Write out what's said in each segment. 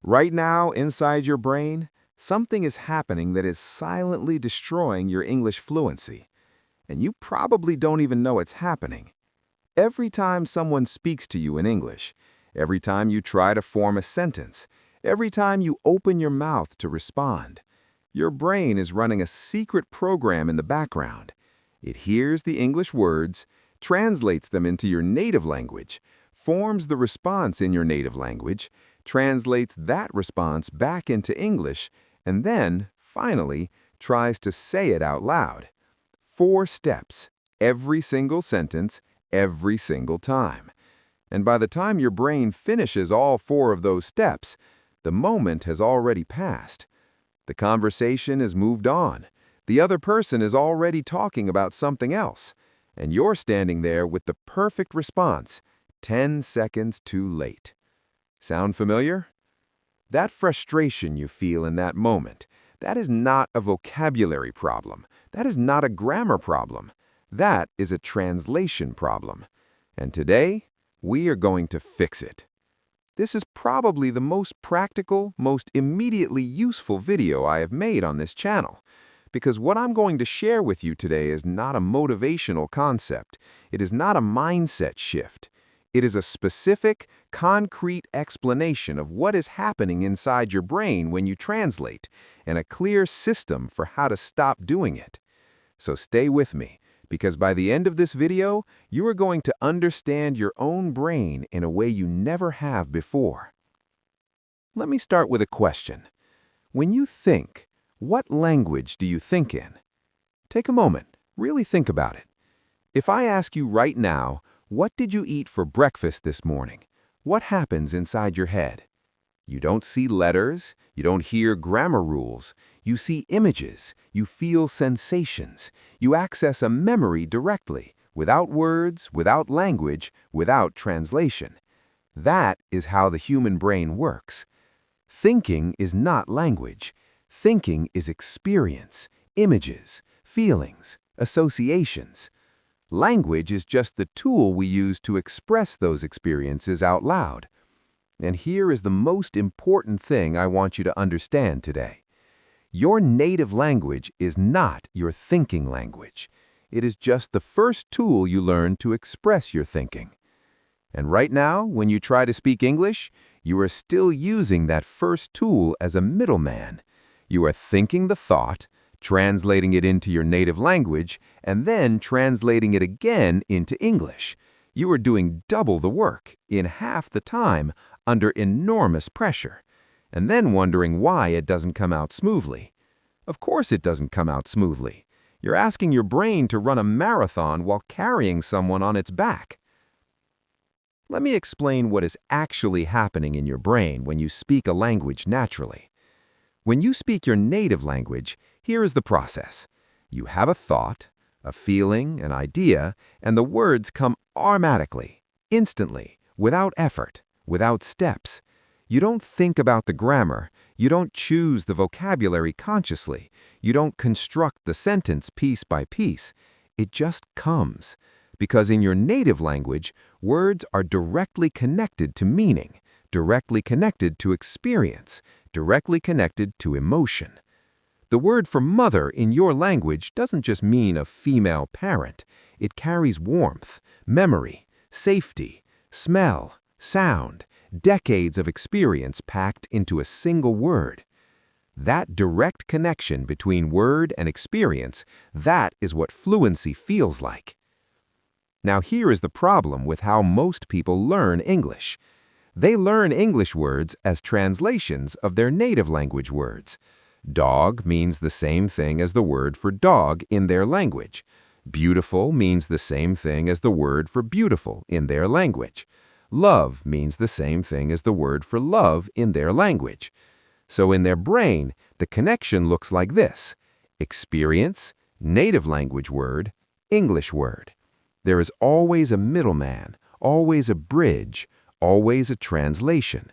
Right now, inside your brain, something is happening that is silently destroying your English fluency. And you probably don't even know it's happening. Every time someone speaks to you in English, every time you try to form a sentence, every time you open your mouth to respond, your brain is running a secret program in the background. It hears the English words, translates them into your native language, forms the response in your native language, translates that response back into English, and then, finally, tries to say it out loud. 4 steps, every single sentence, every single time. And by the time your brain finishes all 4 of those steps, the moment has already passed. The conversation has moved on. The other person is already talking about something else, and you're standing there with the perfect response, 10 seconds too late. Sound familiar? That frustration you feel in that moment, that is not a vocabulary problem. That is not a grammar problem. That is a translation problem. And today, we are going to fix it. This is probably the most practical, most immediately useful video I have made on this channel, because what I'm going to share with you today is not a motivational concept. It is not a mindset shift. It is a specific, concrete explanation of what is happening inside your brain when you translate, and a clear system for how to stop doing it. So stay with me, because by the end of this video, you are going to understand your own brain in a way you never have before. Let me start with a question. When you think, what language do you think in? Take a moment, really think about it. If I ask you right now, what did you eat for breakfast this morning? What happens inside your head? You don't see letters, you don't hear grammar rules, you see images, you feel sensations, you access a memory directly, without words, without language, without translation. That is how the human brain works. Thinking is not language. Thinking is experience, images, feelings, associations. Language is just the tool we use to express those experiences out loud. And here is the most important thing I want you to understand today. Your native language is not your thinking language. It is just the first tool you learn to express your thinking. And right now, when you try to speak English, you are still using that first tool as a middleman. You are thinking the thought, translating it into your native language, and then translating it again into English. You are doing double the work, in half the time, under enormous pressure, and then wondering why it doesn't come out smoothly. Of course it doesn't come out smoothly. You're asking your brain to run a marathon while carrying someone on its back. Let me explain what is actually happening in your brain when you speak a language naturally. When you speak your native language, here is the process. You have a thought, a feeling, an idea, and the words come automatically, instantly, without effort, without steps. You don't think about the grammar. You don't choose the vocabulary consciously. You don't construct the sentence piece by piece. It just comes. Because in your native language, words are directly connected to meaning, directly connected to experience, directly connected to emotion. The word for mother in your language doesn't just mean a female parent. It carries warmth, memory, safety, smell, sound, decades of experience packed into a single word. That direct connection between word and experience, that is what fluency feels like. Now here is the problem with how most people learn English. They learn English words as translations of their native language words. Dog means the same thing as the word for dog in their language. Beautiful means the same thing as the word for beautiful in their language. Love means the same thing as the word for love in their language. So in their brain, the connection looks like this: experience, native language word, English word. There is always a middleman, always a bridge, always a translation.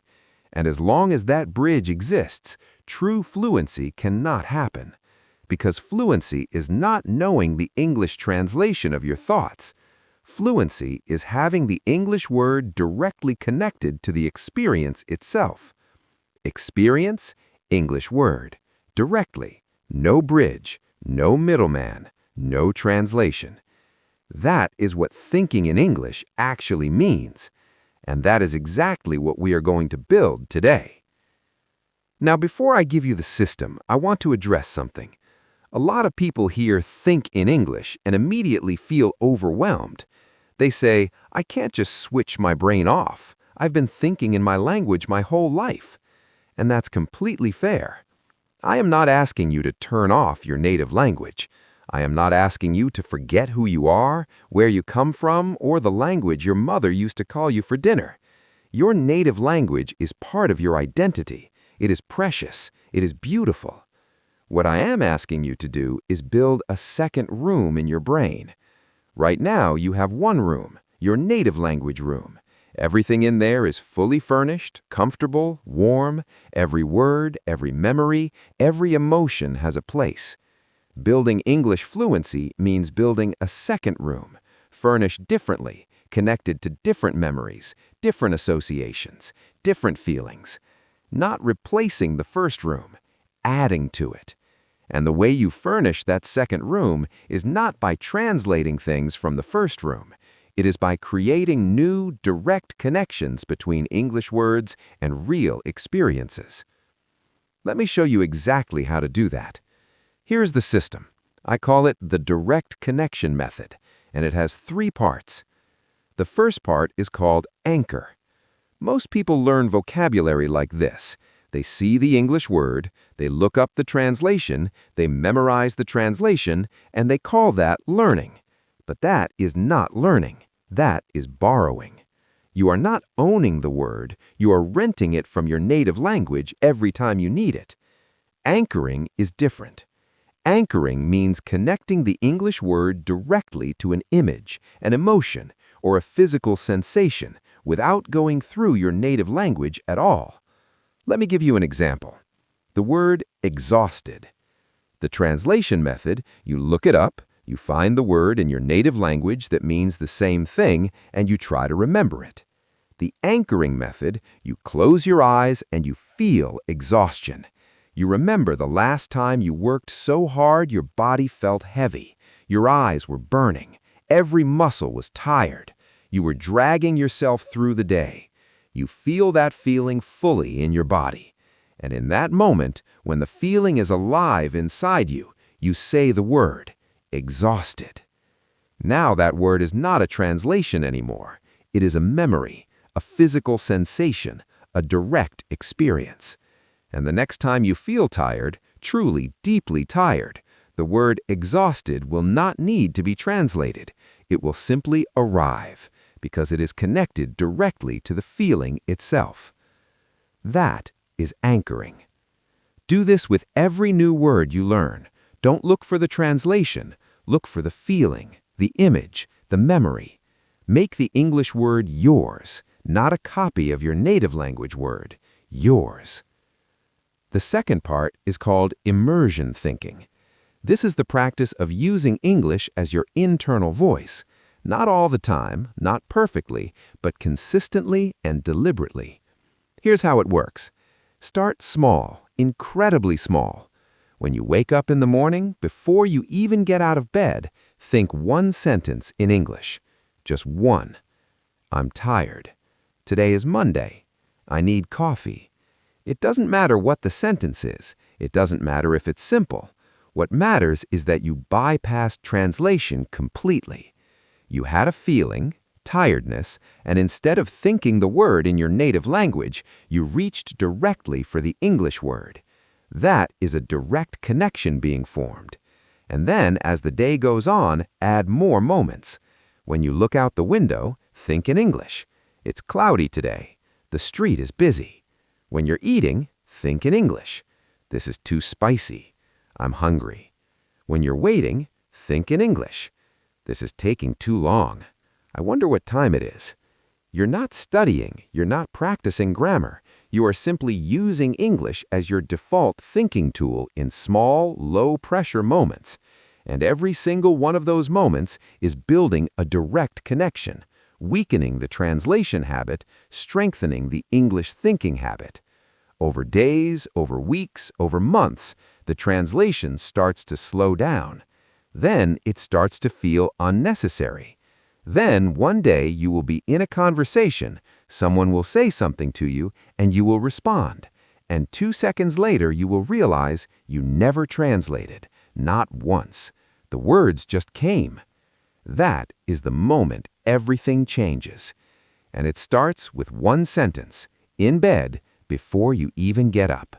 And as long as that bridge exists, true fluency cannot happen. Because fluency is not knowing the English translation of your thoughts. Fluency is having the English word directly connected to the experience itself. Experience, English word. Directly. No bridge, no middleman, no translation. That is what thinking in English actually means. And that is exactly what we are going to build today. Now, before I give you the system, I want to address something. A lot of people here think in English and immediately feel overwhelmed. They say, I can't just switch my brain off. I've been thinking in my language my whole life. And that's completely fair. I am not asking you to turn off your native language. I am not asking you to forget who you are, where you come from, or the language your mother used to call you for dinner. Your native language is part of your identity. It is precious. It is beautiful. What I am asking you to do is build a second room in your brain. Right now, you have one room, your native language room. Everything in there is fully furnished, comfortable, warm. Every word, every memory, every emotion has a place. Building English fluency means building a second room, furnished differently, connected to different memories, different associations, different feelings. Not replacing the first room, adding to it. And the way you furnish that second room is not by translating things from the first room. It is by creating new, direct connections between English words and real experiences. Let me show you exactly how to do that. Here's the system. I call it the direct connection method, and it has 3 parts. The first part is called anchor. Most people learn vocabulary like this. They see the English word, they look up the translation, they memorize the translation, and they call that learning. But that is not learning. That is borrowing. You are not owning the word, you are renting it from your native language every time you need it. Anchoring is different. Anchoring means connecting the English word directly to an image, an emotion, or a physical sensation without going through your native language at all. Let me give you an example. The word exhausted. The translation method, you look it up, you find the word in your native language that means the same thing, and you try to remember it. The anchoring method, you close your eyes and you feel exhaustion. You remember the last time you worked so hard your body felt heavy. Your eyes were burning. Every muscle was tired. You were dragging yourself through the day. You feel that feeling fully in your body. And in that moment, when the feeling is alive inside you, you say the word, exhausted. Now that word is not a translation anymore. It is a memory, a physical sensation, a direct experience. And the next time you feel tired, truly, deeply tired, the word exhausted will not need to be translated. It will simply arrive, because it is connected directly to the feeling itself. That is anchoring. Do this with every new word you learn. Don't look for the translation. Look for the feeling, the image, the memory. Make the English word yours, not a copy of your native language word. Yours. The second part is called immersion thinking. This is the practice of using English as your internal voice. Not all the time, not perfectly, but consistently and deliberately. Here's how it works. Start small, incredibly small. When you wake up in the morning, before you even get out of bed, think one sentence in English. Just one. I'm tired. Today is Monday. I need coffee. It doesn't matter what the sentence is. It doesn't matter if it's simple. What matters is that you bypass translation completely. You had a feeling, tiredness, and instead of thinking the word in your native language, you reached directly for the English word. That is a direct connection being formed. And then, as the day goes on, add more moments. When you look out the window, think in English. It's cloudy today. The street is busy. When you're eating, think in English. This is too spicy. I'm hungry. When you're waiting, think in English. This is taking too long. I wonder what time it is. You're not studying, you're not practicing grammar. You are simply using English as your default thinking tool in small, low-pressure moments. And every single one of those moments is building a direct connection, weakening the translation habit, strengthening the English thinking habit. Over days, over weeks, over months, the translation starts to slow down. Then it starts to feel unnecessary. Then one day you will be in a conversation, someone will say something to you, and you will respond. And 2 seconds later you will realize you never translated, not once. The words just came. That is the moment everything changes. And it starts with one sentence, in bed, before you even get up.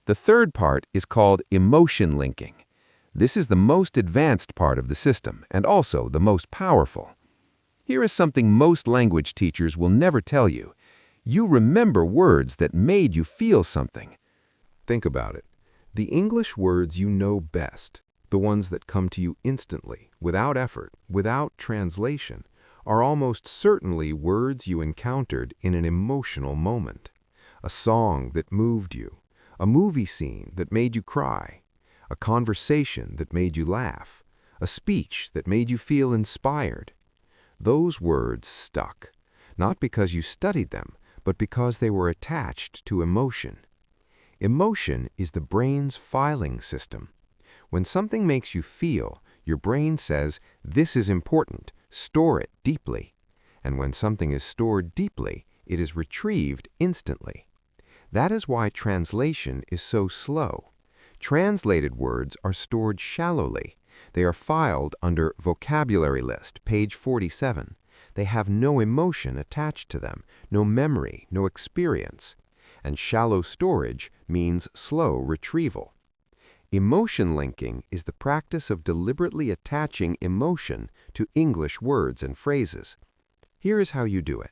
The third part is called emotion linking. This is the most advanced part of the system and also the most powerful. Here is something most language teachers will never tell you. You remember words that made you feel something. Think about it. The English words you know best, the ones that come to you instantly, without effort, without translation, are almost certainly words you encountered in an emotional moment. A song that moved you, a movie scene that made you cry, a conversation that made you laugh, a speech that made you feel inspired. Those words stuck, not because you studied them, but because they were attached to emotion. Emotion is the brain's filing system. When something makes you feel, your brain says, "This is important, store it deeply." And when something is stored deeply, it is retrieved instantly. That is why translation is so slow. Translated words are stored shallowly. They are filed under Vocabulary List, page 47. They have no emotion attached to them, no memory, no experience. And shallow storage means slow retrieval. Emotion linking is the practice of deliberately attaching emotion to English words and phrases. Here is how you do it.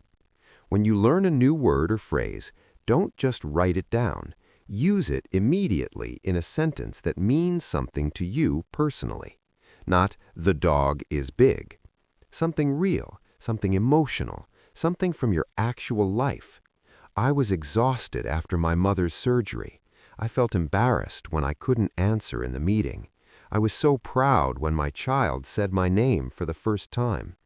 When you learn a new word or phrase, don't just write it down. Use it immediately in a sentence that means something to you personally. Not, "The dog is big." Something real, something emotional, something from your actual life. I was exhausted after my mother's surgery. I felt embarrassed when I couldn't answer in the meeting. I was so proud when my child said my name for the first time.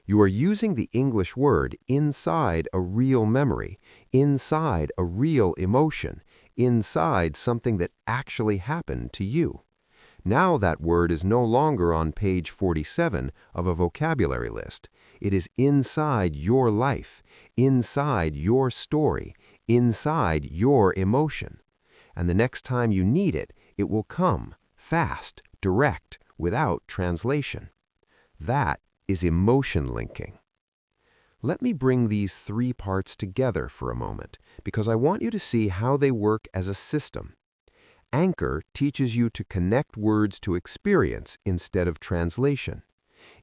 You are using the English word inside a real memory, inside a real emotion, inside something that actually happened to you. Now that word is no longer on page 47 of a vocabulary list. It is inside your life, inside your story, inside your emotion. And the next time you need it, it will come, fast, direct, without translation. That is emotion linking. Let me bring these three parts together for a moment, because I want you to see how they work as a system. Anchor teaches you to connect words to experience instead of translation.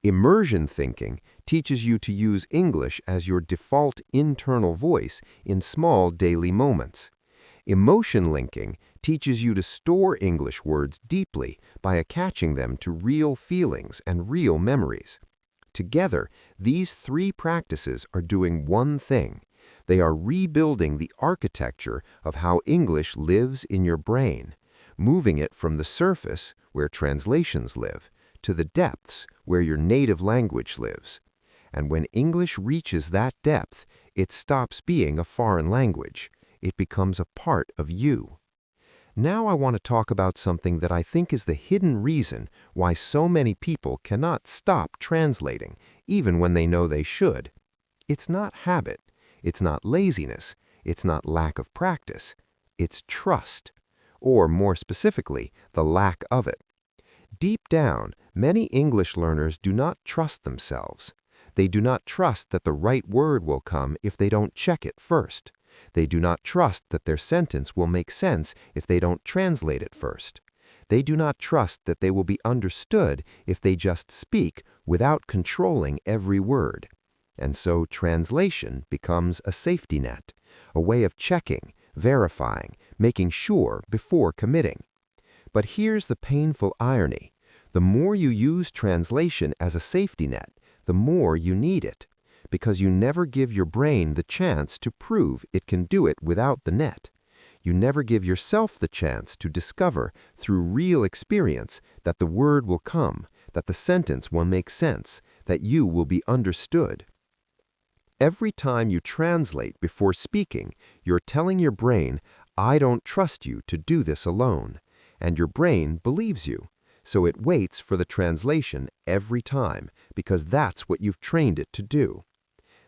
Immersion thinking teaches you to use English as your default internal voice in small daily moments. Emotion linking teaches you to store English words deeply by attaching them to real feelings and real memories. Together, these three practices are doing one thing. They are rebuilding the architecture of how English lives in your brain, moving it from the surface, where translations live, to the depths, where your native language lives. And when English reaches that depth, it stops being a foreign language. It becomes a part of you. Now I want to talk about something that I think is the hidden reason why so many people cannot stop translating, even when they know they should. It's not habit. It's not laziness. It's not lack of practice. It's trust. Or more specifically, the lack of it. Deep down, many English learners do not trust themselves. They do not trust that the right word will come if they don't check it first. They do not trust that their sentence will make sense if they don't translate it first. They do not trust that they will be understood if they just speak without controlling every word. And so translation becomes a safety net, a way of checking, verifying, making sure before committing. But here's the painful irony. The more you use translation as a safety net, the more you need it, because you never give your brain the chance to prove it can do it without the net. You never give yourself the chance to discover through real experience that the word will come, that the sentence will make sense, that you will be understood. Every time you translate before speaking, you're telling your brain, I don't trust you to do this alone. And your brain believes you. So it waits for the translation every time because that's what you've trained it to do.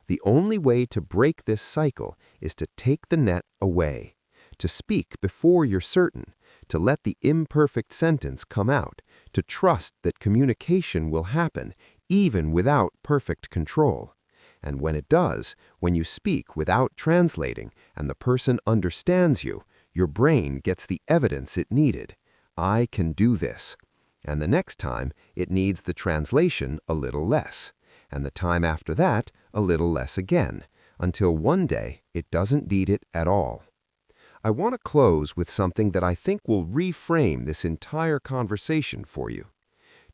The only way to break this cycle is to take the net away, to speak before you're certain, to let the imperfect sentence come out, to trust that communication will happen even without perfect control. And when it does, when you speak without translating and the person understands you, your brain gets the evidence it needed. I can do this. And the next time, it needs the translation a little less. And the time after that, a little less again, until one day it doesn't need it at all. I want to close with something that I think will reframe this entire conversation for you.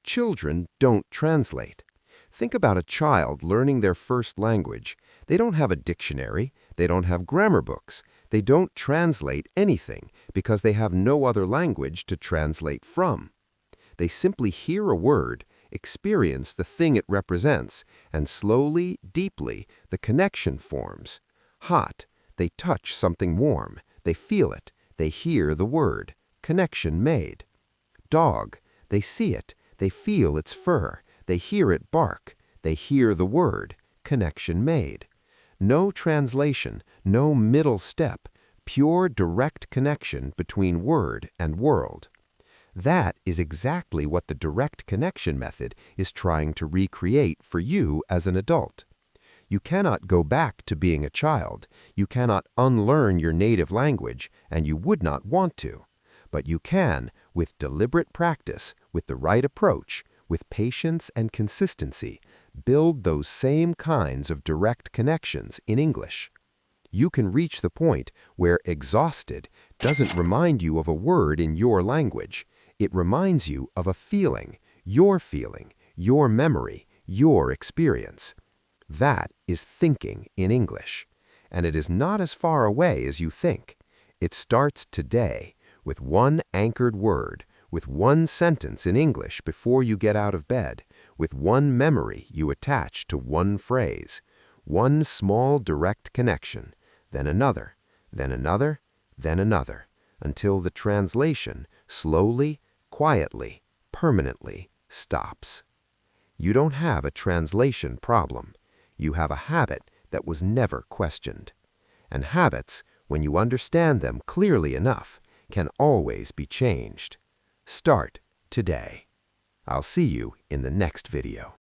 Children don't translate. Think about a child learning their first language. They don't have a dictionary, they don't have grammar books, they don't translate anything because they have no other language to translate from. They simply hear a word, experience the thing it represents, and slowly, deeply, the connection forms. Hot, they touch something warm, they feel it, they hear the word, connection made. Dog, they see it, they feel its fur, they hear it bark, they hear the word, connection made. No translation, no middle step, pure direct connection between word and world. That is exactly what the direct connection method is trying to recreate for you as an adult. You cannot go back to being a child. You cannot unlearn your native language, and you would not want to. But you can, with deliberate practice, with the right approach, with patience and consistency, build those same kinds of direct connections in English. You can reach the point where exhausted doesn't remind you of a word in your language. It reminds you of a feeling, your memory, your experience. That is thinking in English. And it is not as far away as you think. It starts today with one anchored word, with one sentence in English before you get out of bed, with one memory you attach to one phrase, one small direct connection, then another, then another, then another, until the translation slowly, quietly, permanently stops. You don't have a translation problem. You have a habit that was never questioned. And habits, when you understand them clearly enough, can always be changed. Start today. I'll see you in the next video.